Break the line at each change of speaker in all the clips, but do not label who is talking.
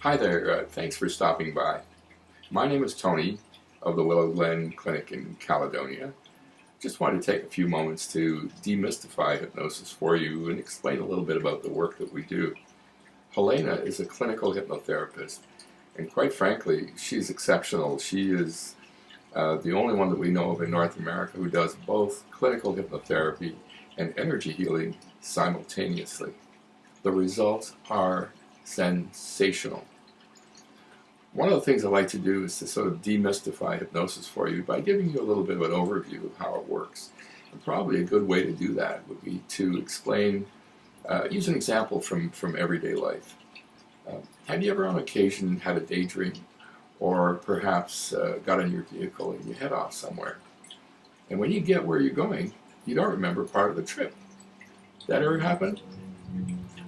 Hi there, thanks for stopping by. My name is Tony of the Willow Glen Clinic in Caledonia. Just wanted to take a few moments to demystify hypnosis for you and explain a little bit about the work that we do. Helena is a clinical hypnotherapist, and quite frankly, she's exceptional. She is the only one that we know of in North America who does both clinical hypnotherapy and energy healing simultaneously. The results are sensational. One of the things I like to do is to sort of demystify hypnosis for you by giving you a little bit of an overview of how it works. And probably a good way to do that would be to explain, use an example from everyday life. Have you ever on occasion had a daydream, or perhaps got in your vehicle and you head off somewhere? And when you get where you're going, you don't remember part of the trip. That ever happen?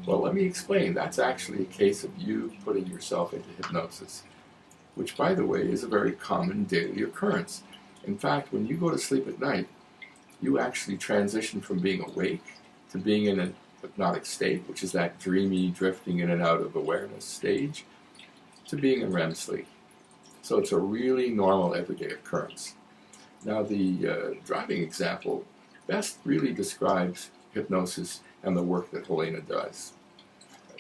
Well, let me explain. That's actually a case of you putting yourself into hypnosis, which, by the way, is a very common daily occurrence. In fact, when you go to sleep at night, you actually transition from being awake to being in a hypnotic state, which is that dreamy, drifting in and out of awareness stage, to being in REM sleep. So it's a really normal, everyday occurrence. Now, the driving example best really describes hypnosis and the work that Helena does.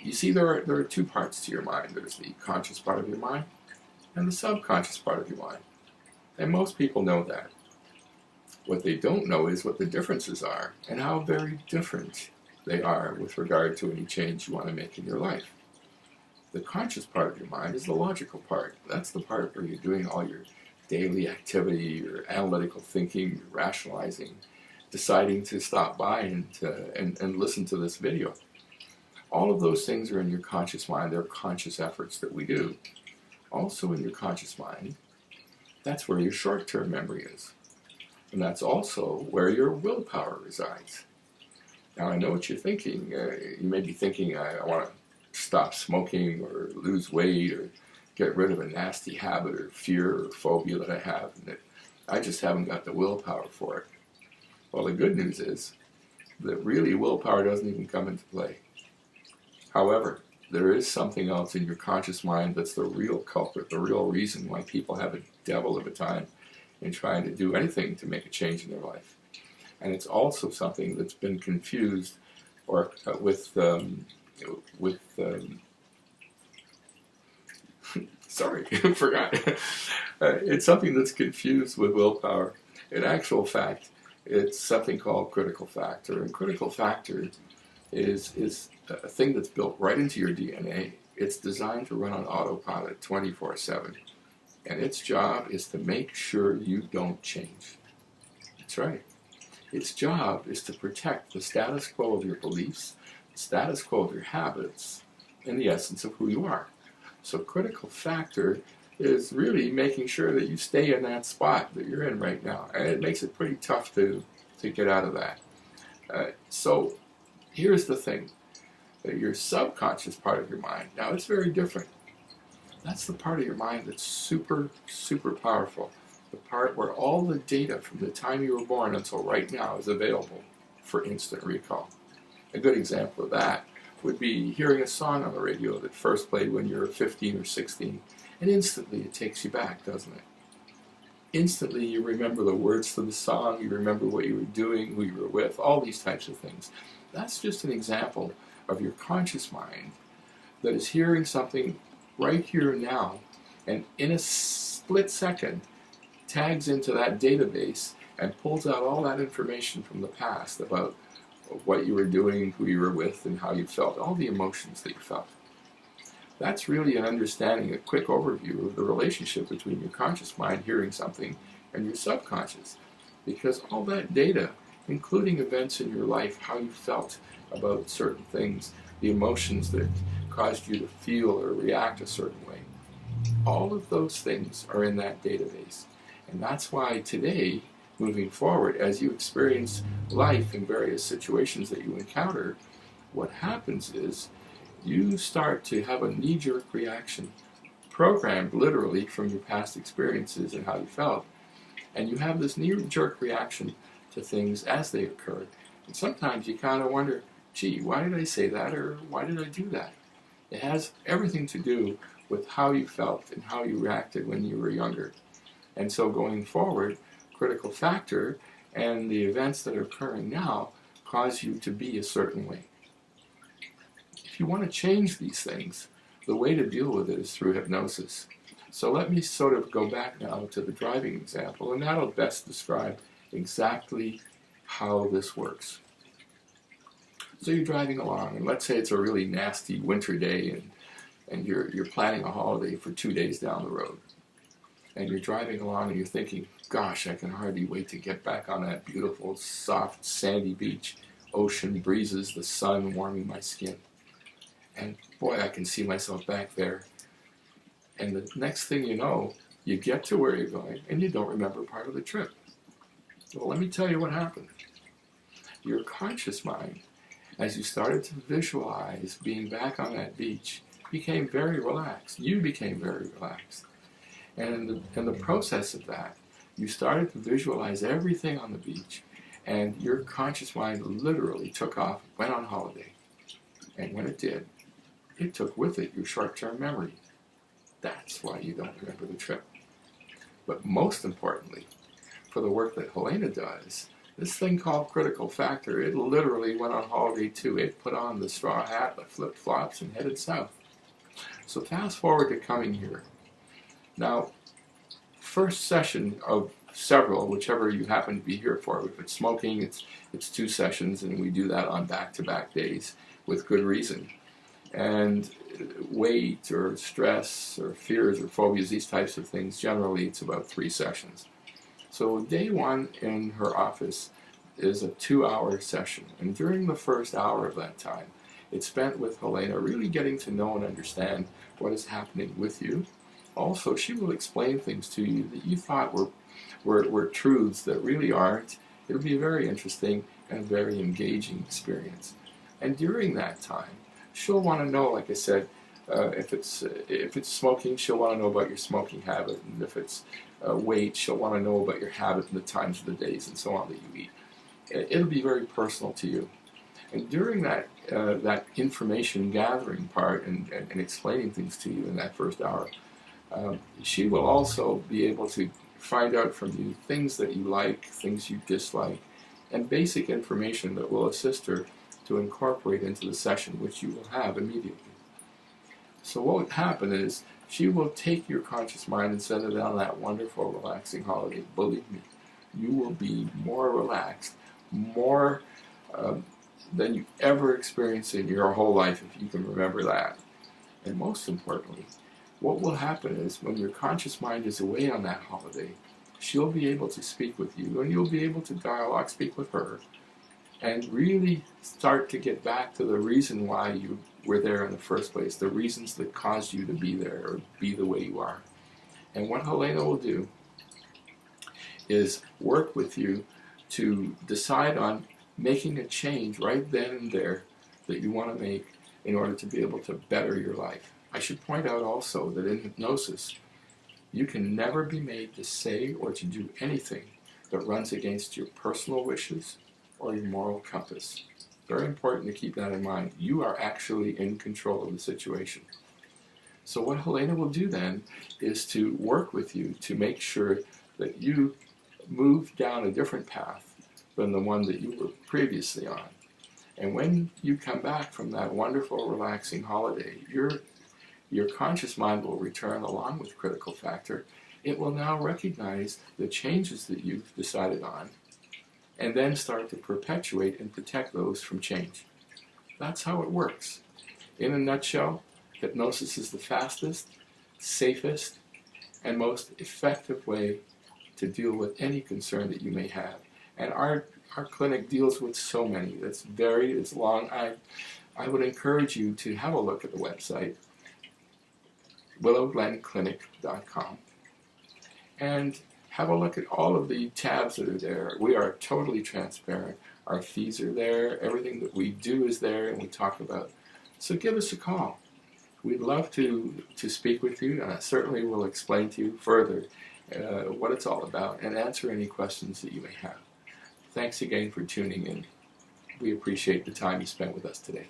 You see, there are two parts to your mind. There's the conscious part of your mind and the subconscious part of your mind. And most people know that. What they don't know is what the differences are and how very different they are with regard to any change you want to make in your life. The conscious part of your mind is the logical part. That's the part where you're doing all your daily activity, your analytical thinking, your rationalizing, deciding to stop by and listen to this video. All of those things are in your conscious mind. They're conscious efforts that we do. Also in your conscious mind, that's where your short-term memory is. And that's also where your willpower resides. Now, I know what you're thinking. You may be thinking, I want to stop smoking or lose weight or get rid of a nasty habit or fear or phobia that I have, and that I just haven't got the willpower for it. Well, the good news is that really willpower doesn't even come into play. However, there is something else in your conscious mind that's the real culprit, the real reason why people have a devil of a time in trying to do anything to make a change in their life. And it's also something that's been confused or sorry, I forgot. It's something that's confused with willpower. In actual fact, it's something called critical factor. And critical factor is a thing that's built right into your DNA. It's designed to run on autopilot 24/7. And its job is to make sure you don't change. That's right. Its job is to protect the status quo of your beliefs, the status quo of your habits, and the essence of who you are. So critical factor is really making sure that you stay in that spot that you're in right now. And it makes it pretty tough to get out of that. So here's the thing. Your subconscious part of your mind, now it's very different. That's the part of your mind that's super, super powerful. The part where all the data from the time you were born until right now is available for instant recall. A good example of that would be hearing a song on the radio that first played when you were 15 or 16, and instantly it takes you back, doesn't it? Instantly you remember the words to the song, you remember what you were doing, who you were with, all these types of things. That's just an example of your conscious mind that is hearing something right here and now, and in a split second tags into that database and pulls out all that information from the past about what you were doing, who you were with, and how you felt, all the emotions that you felt. That's really an understanding, a quick overview of the relationship between your conscious mind hearing something and your subconscious. Because all that data, including events in your life, how you felt about certain things, the emotions that caused you to feel or react a certain way, all of those things are in that database. And that's why today, moving forward, as you experience life in various situations that you encounter, what happens is you start to have a knee-jerk reaction, programmed literally from your past experiences and how you felt. And you have this knee-jerk reaction to things as they occur. And sometimes you kind of wonder, gee, why did I say that, or why did I do that? It has everything to do with how you felt and how you reacted when you were younger. And so going forward, critical factor and the events that are occurring now cause you to be a certain way. If you want to change these things, the way to deal with it is through hypnosis. So let me sort of go back now to the driving example, and that'll best describe exactly how this works. So you're driving along, and let's say it's a really nasty winter day, and you're planning a holiday for 2 days down the road. And you're driving along and you're thinking, gosh, I can hardly wait to get back on that beautiful, soft, sandy beach, ocean breezes, the sun warming my skin. And boy, I can see myself back there. And the next thing you know, you get to where you're going and you don't remember part of the trip. Well, let me tell you what happened. Your conscious mind, as you started to visualize being back on that beach, became very relaxed. You became very relaxed. And in the process of that, you started to visualize everything on the beach, and your conscious mind literally took off, went on holiday. And when it did, it took with it your short-term memory. That's why you don't remember the trip. But most importantly, for the work that Helena does, this thing called critical factor, it literally went on holiday too. It put on the straw hat, the flip-flops, and headed south. So fast forward to coming here. Now, first session of several, whichever you happen to be here for. If it's smoking, it's 2 sessions, and we do that on back-to-back days with good reason. And weight or stress or fears or phobias, these types of things, generally it's about 3 sessions. So day 1 in her office is a 2-hour session, and during the first hour of that time, it's spent with Helena really getting to know and understand what is happening with you. Also, she will explain things to you that you thought were truths that really aren't. It'll be a very interesting and very engaging experience. And during that time, she'll want to know, like I said, if it's smoking, she'll want to know about your smoking habit, and if it's weight, she'll want to know about your habit and the times of the days and so on that you eat. It'll be very personal to you. And during that information gathering part and explaining things to you in that first hour, she will also be able to find out from you things that you like, things you dislike, and basic information that will assist her to incorporate into the session, which you will have immediately. So what would happen is she will take your conscious mind and send it on that wonderful, relaxing holiday. Believe me, you will be more relaxed, more than you ever experienced in your whole life, if you can remember that. And most importantly, what will happen is when your conscious mind is away on that holiday, she'll be able to speak with you, and you'll be able to dialogue, speak with her, and really start to get back to the reason why you were there in the first place, the reasons that caused you to be there or be the way you are. And what Helena will do is work with you to decide on making a change right then and there that you want to make in order to be able to better your life. I should point out also that in hypnosis, you can never be made to say or to do anything that runs against your personal wishes or your moral compass. Very important to keep that in mind. You are actually in control of the situation. So what Helena will do then is to work with you to make sure that you move down a different path than the one that you were previously on. And when you come back from that wonderful, relaxing holiday, your conscious mind will return along with critical factor. It will now recognize the changes that you've decided on and then start to perpetuate and protect those from change. That's how it works. In a nutshell, hypnosis is the fastest, safest, and most effective way to deal with any concern that you may have. And our clinic deals with so many. It's long. I would encourage you to have a look at the website, willowglenclinic.com, and have a look at all of the tabs that are there. We are totally transparent. Our fees are there. Everything that we do is there, and we talk about. So give us a call. We'd love to speak with you, and I certainly will explain to you further what it's all about and answer any questions that you may have. Thanks again for tuning in. We appreciate the time you spent with us today.